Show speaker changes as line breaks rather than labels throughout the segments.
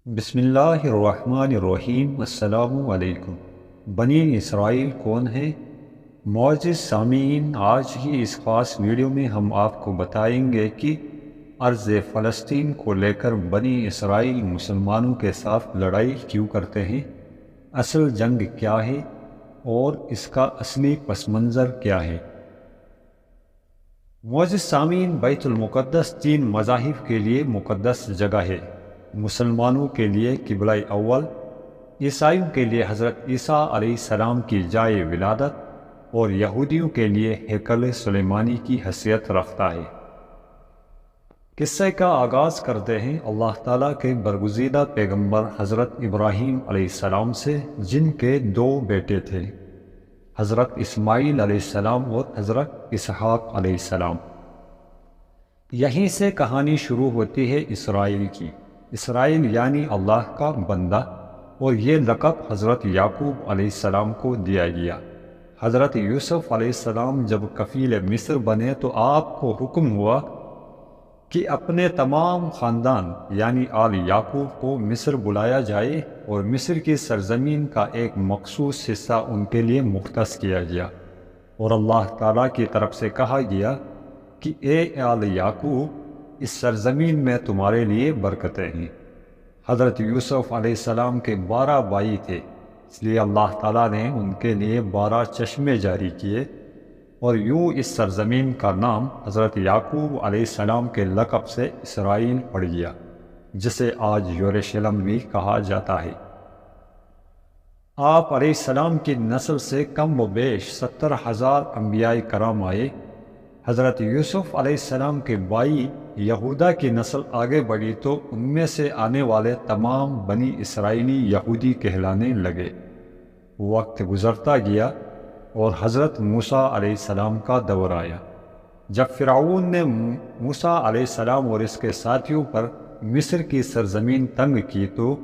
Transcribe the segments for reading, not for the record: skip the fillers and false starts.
بسم اللہ الرحمن الرحیم۔ السلام علیکم۔ بنی اسرائیل کون ہیں؟ معزز سامعین، آج کی اس خاص ویڈیو میں ہم آپ کو بتائیں گے کہ ارض فلسطین کو لے کر بنی اسرائیل مسلمانوں کے ساتھ لڑائی کیوں کرتے ہیں، اصل جنگ کیا ہے اور اس کا اصلی پس منظر کیا ہے۔ معزز سامعین، بیت المقدس تین مذاہب کے لیے مقدس جگہ ہے۔ مسلمانوں کے لیے قبلہ اول، عیسائیوں کے لیے حضرت عیسیٰ علیہ السلام کی جائے ولادت اور یہودیوں کے لیے ہیکل سلیمانی کی حیثیت رکھتا ہے۔ قصے کا آغاز کرتے ہیں اللہ تعالیٰ کے برگزیدہ پیغمبر حضرت ابراہیم علیہ السلام سے، جن کے دو بیٹے تھے، حضرت اسماعیل علیہ السلام اور حضرت اسحاق علیہ السلام۔ یہیں سے کہانی شروع ہوتی ہے اسرائیل کی۔ اسرائیل یعنی اللہ کا بندہ، اور یہ لقب حضرت یعقوب علیہ السلام کو دیا گیا۔ حضرت یوسف علیہ السلام جب کفیل مصر بنے تو آپ کو حکم ہوا کہ اپنے تمام خاندان یعنی آل یعقوب کو مصر بلایا جائے، اور مصر کی سرزمین کا ایک مخصوص حصہ ان کے لیے مختص کیا گیا، اور اللہ تعالیٰ کی طرف سے کہا گیا کہ اے آل یعقوب، اس سرزمین میں تمہارے لیے برکتیں ہیں۔ حضرت یوسف علیہ السلام کے 12 بھائی تھے، اس لیے اللہ تعالیٰ نے ان کے لیے 12 چشمے جاری کیے، اور یوں اس سرزمین کا نام حضرت یعقوب علیہ السلام کے لقب سے اسرائیل پڑ گیا، جسے آج یروشلم بھی کہا جاتا ہے۔ آپ علیہ السلام کی نسل سے کم و بیش 70,000 انبیاء کرام آئے۔ حضرت یوسف علیہ السلام کے بھائی یہودا کی نسل آگے بڑھی تو ان میں سے آنے والے تمام بنی اسرائیلی یہودی کہلانے لگے۔ وقت گزرتا گیا اور حضرت موسیٰ علیہ السلام کا دور آیا۔ جب فرعون نے موسیٰ علیہ السلام اور اس کے ساتھیوں پر مصر کی سرزمین تنگ کی تو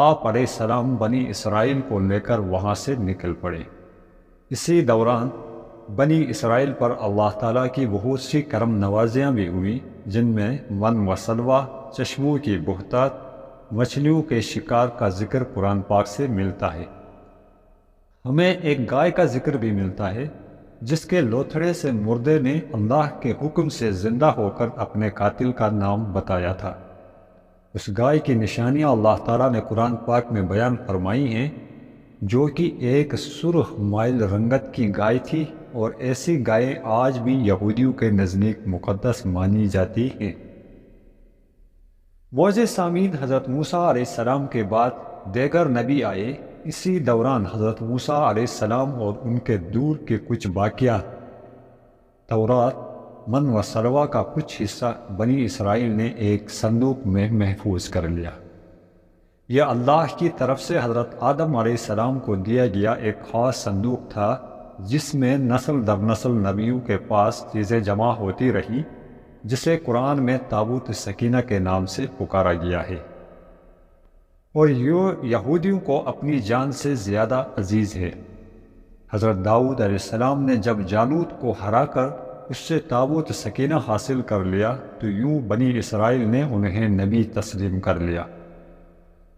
آپ علیہ السلام بنی اسرائیل کو لے کر وہاں سے نکل پڑے۔ اسی دوران بنی اسرائیل پر اللہ تعالیٰ کی بہت سی کرم نوازیاں بھی ہوئیں، جن میں من و سلوہ، چشموں کی بہتات، مچھلیوں کے شکار کا ذکر قرآن پاک سے ملتا ہے۔ ہمیں ایک گائے کا ذکر بھی ملتا ہے، جس کے لوتھڑے سے مردے نے اللہ کے حکم سے زندہ ہو کر اپنے قاتل کا نام بتایا تھا۔ اس گائے کی نشانیاں اللہ تعالیٰ نے قرآن پاک میں بیان فرمائی ہیں، جو کہ ایک سرخ مائل رنگت کی گائے تھی، اور ایسی گائیں آج بھی یہودیوں کے نزدیک مقدس مانی جاتی ہیں۔ معزز سامعین، حضرت موسیٰ علیہ السلام کے بعد دیگر نبی آئے۔ اسی دوران حضرت موسیٰ علیہ السلام اور ان کے دور کے کچھ واقعات، تورات، من و سلوہ کا کچھ حصہ بنی اسرائیل نے ایک صندوق میں محفوظ کر لیا۔ یہ اللہ کی طرف سے حضرت آدم علیہ السلام کو دیا گیا ایک خاص صندوق تھا، جس میں نسل در نسل نبیوں کے پاس چیزیں جمع ہوتی رہی، جسے قرآن میں تابوت سکینہ کے نام سے پکارا گیا ہے، اور یہ یہودیوں کو اپنی جان سے زیادہ عزیز ہے۔ حضرت داؤد علیہ السلام نے جب جالوت کو ہرا کر اس سے تابوت سکینہ حاصل کر لیا تو یوں بنی اسرائیل نے انہیں نبی تسلیم کر لیا۔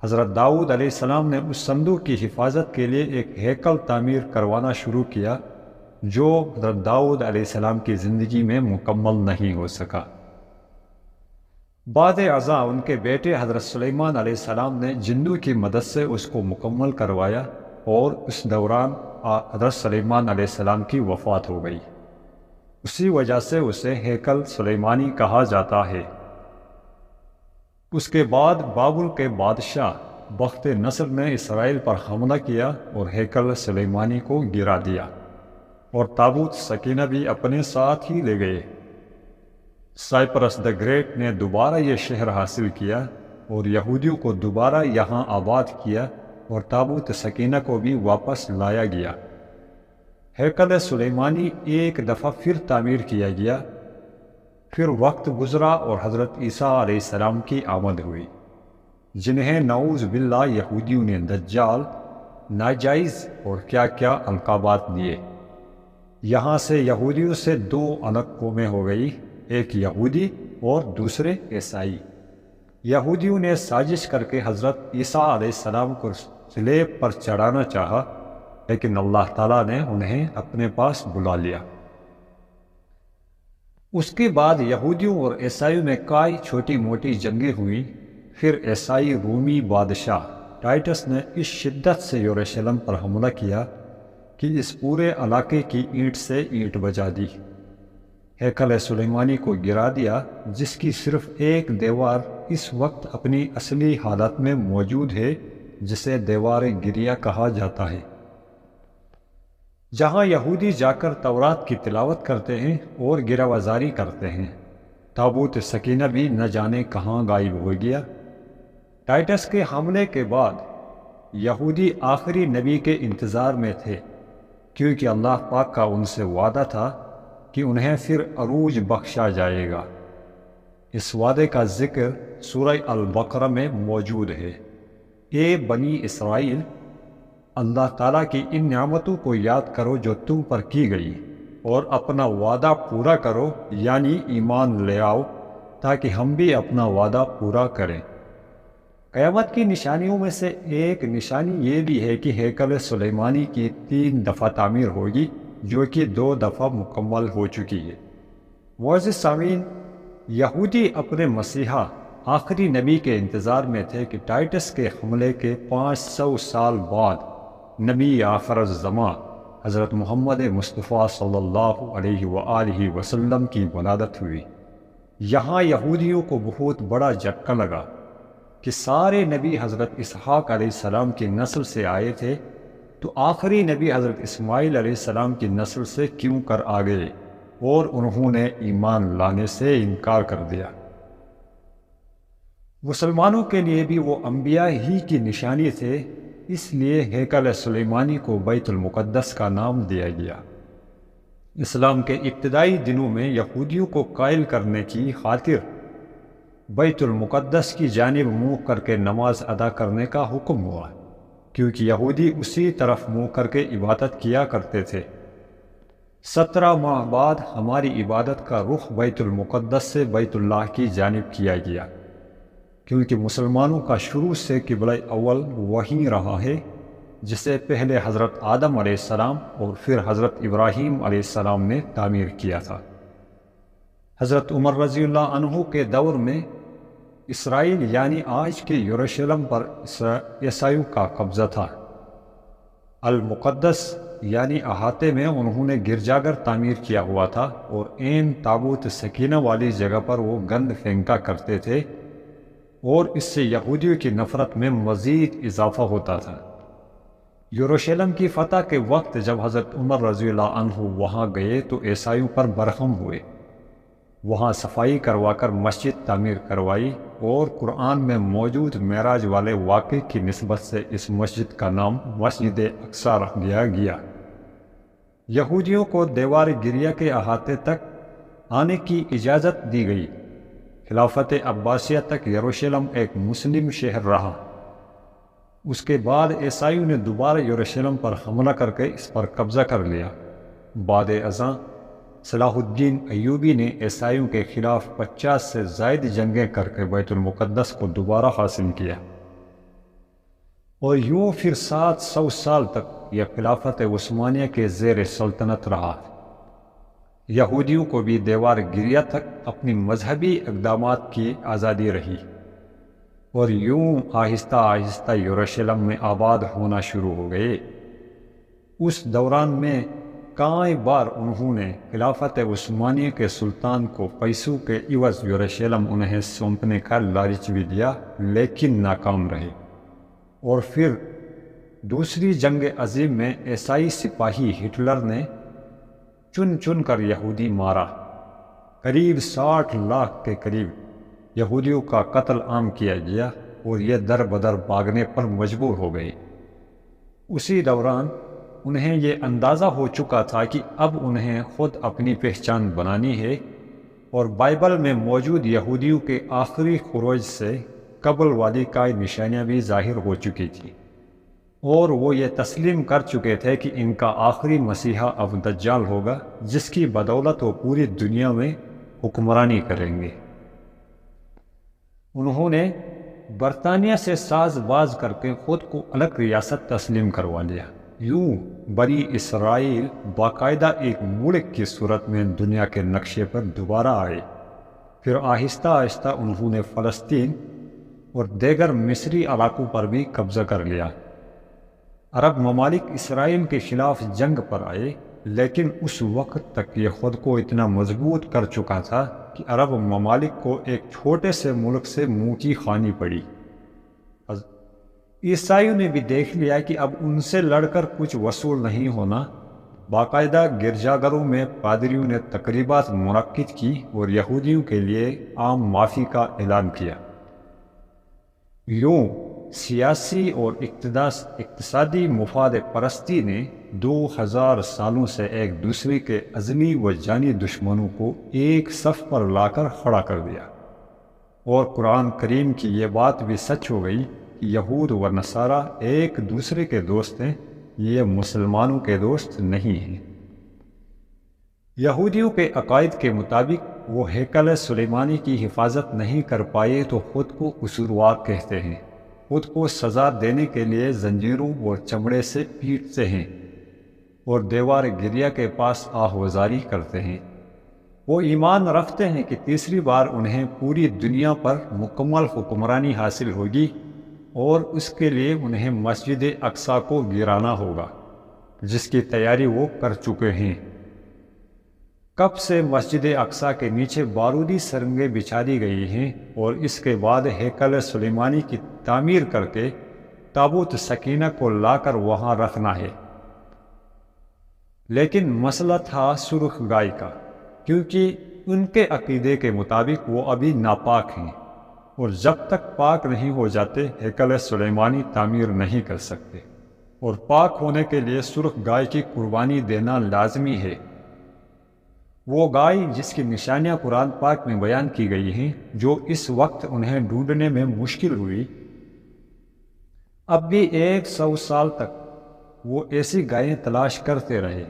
حضرت داؤد علیہ السلام نے اس صندوق کی حفاظت کے لیے ایک ہیکل تعمیر کروانا شروع کیا، جو حضرت داؤد علیہ السلام کی زندگی میں مکمل نہیں ہو سکا۔ بعد ازاں ان کے بیٹے حضرت سلیمان علیہ السلام نے جندوں کی مدد سے اس کو مکمل کروایا، اور اس دوران حضرت سلیمان علیہ السلام کی وفات ہو گئی۔ اسی وجہ سے اسے ہیکل سلیمانی کہا جاتا ہے۔ اس کے بعد بابل کے بادشاہ بخت نصر نے اسرائیل پر حملہ کیا اور ہیکل سلیمانی کو گرا دیا، اور تابوت سکینہ بھی اپنے ساتھ ہی لے گئے۔ سائپرس دی گریٹ نے دوبارہ یہ شہر حاصل کیا اور یہودیوں کو دوبارہ یہاں آباد کیا، اور تابوت سکینہ کو بھی واپس لایا گیا۔ ہیکل سلیمانی ایک دفعہ پھر تعمیر کیا گیا۔ پھر وقت گزرا اور حضرت عیسیٰ علیہ السلام کی آمد ہوئی، جنہیں نعوذ باللہ یہودیوں نے دجال، ناجائز اور کیا کیا القابات دیے۔ یہاں سے یہودیوں سے 2 الگ قومیں ہو گئی، ایک یہودی اور دوسرے عیسائی۔ یہودیوں نے سازش کر کے حضرت عیسیٰ علیہ السلام کو صلیب پر چڑھانا چاہا، لیکن اللہ تعالیٰ نے انہیں اپنے پاس بلا لیا۔ اس کے بعد یہودیوں اور عیسائیوں میں کئی چھوٹی موٹی جنگیں ہوئیں۔ پھر عیسائی رومی بادشاہ ٹائٹس نے اس شدت سے یروشلم پر حملہ کیا کہ اس پورے علاقے کی اینٹ سے اینٹ بجا دی، ہیکل سلیمانی کو گرا دیا، جس کی صرف ایک دیوار اس وقت اپنی اصلی حالت میں موجود ہے، جسے دیوار گریا کہا جاتا ہے، جہاں یہودی جا کر تورات کی تلاوت کرتے ہیں اور گروزاری کرتے ہیں۔ تابوت سکینہ بھی نہ جانے کہاں غائب ہو گیا۔ ٹائٹس کے حملے کے بعد یہودی آخری نبی کے انتظار میں تھے، کیونکہ اللہ پاک کا ان سے وعدہ تھا کہ انہیں پھر عروج بخشا جائے گا۔ اس وعدے کا ذکر سورہ البقرہ میں موجود ہے۔ اے بنی اسرائیل، اللہ تعالیٰ کی ان نعمتوں کو یاد کرو جو تم پر کی گئی، اور اپنا وعدہ پورا کرو، یعنی ایمان لے آؤ، تاکہ ہم بھی اپنا وعدہ پورا کریں۔ قیامت کی نشانیوں میں سے ایک نشانی یہ بھی ہے کہ ہیکل سلیمانی کی 3 دفعہ تعمیر ہوگی، جو کہ 2 دفعہ مکمل ہو چکی ہے۔ معزز سامعین، یہودی اپنے مسیحا آخری نبی کے انتظار میں تھے کہ ٹائٹس کے حملے کے 500 سال بعد نبی آخر الزمان حضرت محمد مصطفیٰ صلی اللہ علیہ وآلہ وسلم کی ولادت ہوئی۔ یہاں یہودیوں کو بہت بڑا جھٹکا لگا کہ سارے نبی حضرت اسحاق علیہ السلام کی نسل سے آئے تھے، تو آخری نبی حضرت اسماعیل علیہ السلام کی نسل سے کیوں کر آ گئے، اور انہوں نے ایمان لانے سے انکار کر دیا۔ مسلمانوں کے لیے بھی وہ انبیاء ہی کی نشانی تھے، اس لیے ہیکل سلیمانی کو بیت المقدس کا نام دیا گیا۔ اسلام کے ابتدائی دنوں میں یہودیوں کو قائل کرنے کی خاطر بیت المقدس کی جانب منہ کر کے نماز ادا کرنے کا حکم ہوا، کیونکہ یہودی اسی طرف منہ کر کے عبادت کیا کرتے تھے۔ 17 ماہ بعد ہماری عبادت کا رخ بیت المقدس سے بیت اللہ کی جانب کیا گیا، کیونکہ مسلمانوں کا شروع سے قبلہ اول وہیں رہا ہے، جسے پہلے حضرت آدم علیہ السلام اور پھر حضرت ابراہیم علیہ السلام نے تعمیر کیا تھا۔ حضرت عمر رضی اللہ عنہ کے دور میں اسرائیل یعنی آج کے یروشلم پر عیسائیوں کا قبضہ تھا۔ المقدس یعنی احاطے میں انہوں نے گرجا گھر تعمیر کیا ہوا تھا، اور عین تابوت سکینہ والی جگہ پر وہ گند پھینکا کرتے تھے، اور اس سے یہودیوں کی نفرت میں مزید اضافہ ہوتا تھا۔ یروشلم کی فتح کے وقت جب حضرت عمر رضی اللہ عنہ وہاں گئے تو عیسائیوں پر برہم ہوئے، وہاں صفائی کروا کر مسجد تعمیر کروائی، اور قرآن میں موجود معراج والے واقعے کی نسبت سے اس مسجد کا نام مسجد اقصی رکھ دیا گیا۔ یہودیوں کو دیوار گریا کے احاطے تک آنے کی اجازت دی گئی۔ خلافت عباسیہ تک یروشلم ایک مسلم شہر رہا۔ اس کے بعد عیسائیوں نے دوبارہ یروشلم پر حملہ کر کے اس پر قبضہ کر لیا۔ بعد ازاں صلاح الدین ایوبی نے عیسائیوں کے خلاف 50 سے زائد جنگیں کر کے بیت المقدس کو دوبارہ حاصل کیا، اور یوں پھر 700 سال تک یہ خلافت عثمانیہ کے زیر سلطنت رہا۔ یہودیوں کو بھی دیوار گریا تک اپنی مذہبی اقدامات کی آزادی رہی، اور یوں آہستہ آہستہ یروشلم میں آباد ہونا شروع ہو گئے۔ اس دوران میں کئی بار انہوں نے خلافت عثمانیہ کے سلطان کو پیسوں کے عوض یروشلم انہیں سونپنے کا لالچ بھی دیا، لیکن ناکام رہے۔ اور پھر دوسری جنگ عظیم میں عیسائی سپاہی ہٹلر نے چن چن کر یہودی مارا۔ قریب 60 لاکھ کے قریب یہودیوں کا قتل عام کیا گیا، اور یہ در بدر بھاگنے پر مجبور ہو گئے۔ اسی دوران انہیں یہ اندازہ ہو چکا تھا کہ اب انہیں خود اپنی پہچان بنانی ہے، اور بائبل میں موجود یہودیوں کے آخری خروج سے قبل والی کئی نشانیاں بھی ظاہر ہو چکی تھیں، اور وہ یہ تسلیم کر چکے تھے کہ ان کا آخری مسیحا اب دجال ہوگا، جس کی بدولت وہ پوری دنیا میں حکمرانی کریں گے۔ انہوں نے برطانیہ سے ساز باز کر کے خود کو الگ ریاست تسلیم کروا لیا۔ یوں بنی اسرائیل باقاعدہ ایک ملک کی صورت میں دنیا کے نقشے پر دوبارہ آئے۔ پھر آہستہ آہستہ انہوں نے فلسطین اور دیگر مصری علاقوں پر بھی قبضہ کر لیا۔ عرب ممالک اسرائیل کے خلاف جنگ پر آئے، لیکن اس وقت تک یہ خود کو اتنا مضبوط کر چکا تھا کہ عرب ممالک کو ایک چھوٹے سے ملک سے منہ کی خانی پڑی۔ عیسائیوں نے بھی دیکھ لیا کہ اب ان سے لڑ کر کچھ وصول نہیں ہونا۔ باقاعدہ گرجا گھروں میں پادریوں نے تقریبات منعقد کی اور یہودیوں کے لیے عام معافی کا اعلان کیا۔ یوں سیاسی اور اقتصادی مفاد پرستی نے 2000 سالوں سے ایک دوسرے کے عظمی و جانی دشمنوں کو ایک صف پر لا کر کھڑا کر دیا۔ اور قرآن کریم کی یہ بات بھی سچ ہو گئی کہ یہود و نصارہ ایک دوسرے کے دوست ہیں، یہ مسلمانوں کے دوست نہیں ہیں۔ یہودیوں کے عقائد کے مطابق وہ ہیکل سلیمانی کی حفاظت نہیں کر پائے تو خود کو قصوروار کہتے ہیں، خود کو سزا دینے کے لیے زنجیروں اور چمڑے سے پیٹتے ہیں اور دیوار گریا کے پاس آہوازاری کرتے ہیں۔ وہ ایمان رکھتے ہیں کہ تیسری بار انہیں پوری دنیا پر مکمل حکمرانی حاصل ہوگی اور اس کے لیے انہیں مسجد اقصی کو گرانا ہوگا، جس کی تیاری وہ کر چکے ہیں۔ کب سے مسجد اقصی کے نیچے بارودی سرنگیں بچھا دی گئی ہیں اور اس کے بعد ہیکل سلیمانی کی تعمیر کر کے تابوت سکینہ کو لا کر وہاں رکھنا ہے۔ لیکن مسئلہ تھا سرخ گائے کا، کیونکہ ان کے عقیدے کے مطابق وہ ابھی ناپاک ہیں اور جب تک پاک نہیں ہو جاتے ہیکل سلیمانی تعمیر نہیں کر سکتے، اور پاک ہونے کے لیے سرخ گائے کی قربانی دینا لازمی ہے۔ وہ گائے جس کی نشانیاں قرآن پاک میں بیان کی گئی ہیں، جو اس وقت انہیں ڈھونڈنے میں مشکل ہوئی، اب بھی 100 سال تک وہ ایسی گائیں تلاش کرتے رہے۔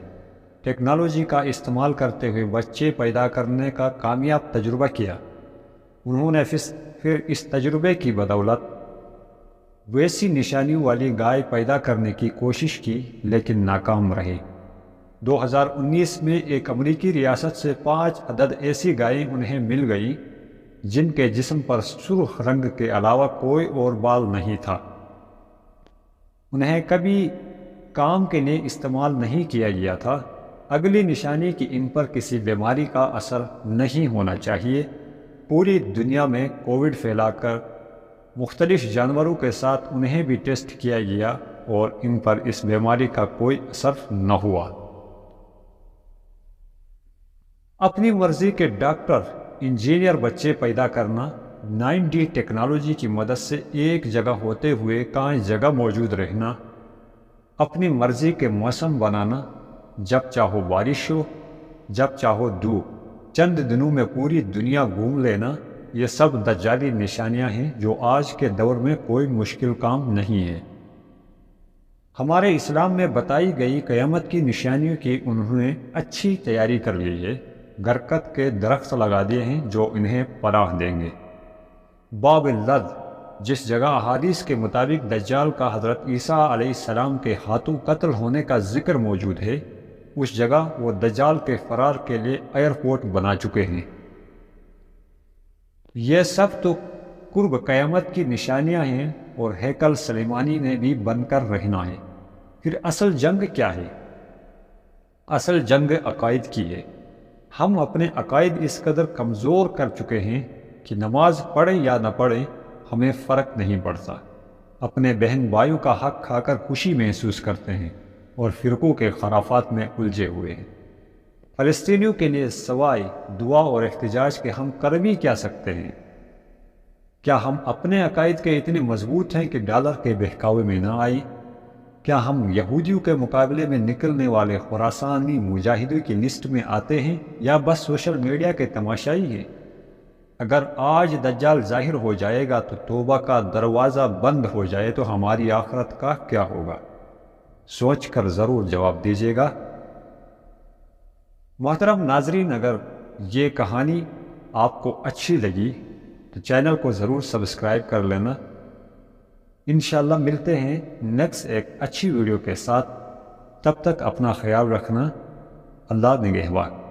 ٹیکنالوجی کا استعمال کرتے ہوئے بچے پیدا کرنے کا کامیاب تجربہ کیا۔ انہوں نے پھر اس تجربے کی بدولت ویسی نشانیوں والی گائے پیدا کرنے کی کوشش کی، لیکن ناکام رہے۔ 2019 میں ایک امریکی ریاست سے 5 عدد ایسی گائیں انہیں مل گئی جن کے جسم پر سرخ رنگ کے علاوہ کوئی اور بال نہیں تھا۔ انہیں کبھی کام کے لیے استعمال نہیں کیا گیا تھا۔ اگلی نشانی کہ ان پر کسی بیماری کا اثر نہیں ہونا چاہیے۔ پوری دنیا میں کووڈ پھیلا کر مختلف جانوروں کے ساتھ انہیں بھی ٹیسٹ کیا گیا اور ان پر اس بیماری کا کوئی اثر نہ ہوا۔ اپنی مرضی کے ڈاکٹر، انجینئر بچے پیدا کرنا، 9D ٹیکنالوجی کی مدد سے ایک جگہ ہوتے ہوئے کئی جگہ موجود رہنا، اپنی مرضی کے موسم بنانا، جب چاہو بارش ہو جب چاہو دھوپ، چند دنوں میں پوری دنیا گھوم لینا، یہ سب دجالی نشانیاں ہیں جو آج کے دور میں کوئی مشکل کام نہیں ہے۔ ہمارے اسلام میں بتائی گئی قیامت کی نشانیوں کی انہوں نے اچھی تیاری کر لی ہے۔ برکت کے درخت لگا دیے ہیں جو انہیں پناہ دیں گے۔ باب اللد، جس جگہ احادیث کے مطابق دجال کا حضرت عیسیٰ علیہ السلام کے ہاتھوں قتل ہونے کا ذکر موجود ہے، اس جگہ وہ دجال کے فرار کے لیے ایئرپورٹ بنا چکے ہیں۔ یہ سب تو قرب قیامت کی نشانیاں ہیں اور ہیکل سلیمانی نے بھی بن کر رہنا ہے۔ پھر اصل جنگ کیا ہے؟ اصل جنگ عقائد کی ہے۔ ہم اپنے عقائد اس قدر کمزور کر چکے ہیں کہ نماز پڑھیں یا نہ پڑھیں ہمیں فرق نہیں پڑتا۔ اپنے بہن بھائیوں کا حق کھا کر خوشی محسوس کرتے ہیں اور فرقوں کے خرافات میں الجھے ہوئے ہیں۔ فلسطینیوں کے لیے سوائے دعا اور احتجاج کے ہم کر بھی کیا سکتے ہیں؟ کیا ہم اپنے عقائد کے اتنے مضبوط ہیں کہ ڈالر کے بہکاوے میں نہ آئیں؟ کیا ہم یہودیوں کے مقابلے میں نکلنے والے خراسانی مجاہدوں کی لسٹ میں آتے ہیں یا بس سوشل میڈیا کے تماشائی ہیں؟ اگر آج دجال ظاہر ہو جائے گا تو توبہ کا دروازہ بند ہو جائے تو ہماری آخرت کا کیا ہوگا؟ سوچ کر ضرور جواب دیجیے گا۔ محترم ناظرین، اگر یہ کہانی آپ کو اچھی لگی تو چینل کو ضرور سبسکرائب کر لینا۔ انشاءاللہ ملتے ہیں نیکسٹ ایک اچھی ویڈیو کے ساتھ، تب تک اپنا خیال رکھنا۔ اللہ نگہبان۔